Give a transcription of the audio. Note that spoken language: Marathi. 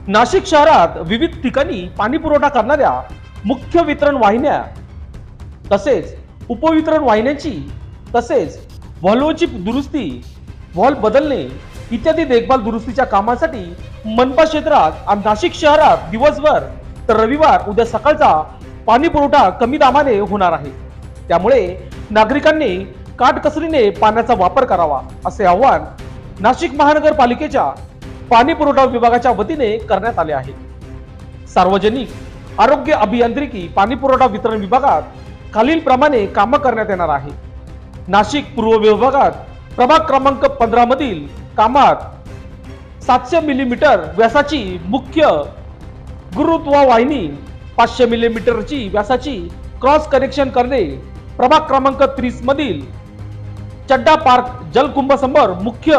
नाशिक शहरात विविध ठिकाणी पाणी पुरवठा करणाऱ्या मुख्य वितरण वाहिन्या तसेच उपवितरण वाहिन्यांची तसेच व्हॉल्वची दुरुस्ती, व्हॉल्व बदलणे इत्यादी देखभाल दुरुस्तीच्या कामांसाठी मनपा क्षेत्रात आणि नाशिक शहरात दिवसभर तर रविवार उद्या सकाळचा पाणी पुरवठा कमी दाबाने होणार आहे। त्यामुळे नागरिकांनी काटकसरीने पाण्याचा वापर करावा असे आवाहन नाशिक महानगरपालिकेच्या पाणी पुरवठा विभागाच्या वतीने करण्यात आले आहे। सार्वजनिक आरोग्य अभियांत्रिकी पाणी पुरवठा वितरण विभागात खालील प्रमाणे काम करण्यात येणार आहे। नाशिक पूर्व विभागात प्रभाग क्रमांक 15 मधील कामात 700 मिलीमीटर व्यासाची मुख्य गुरुत्व वाहिनी, 500 मिलीमीटरची व्यासाची क्रॉस कनेक्शन करणे, प्रभाग क्रमांक 30 मधील चड्डा पार्क जलकुंभ समोर मुख्य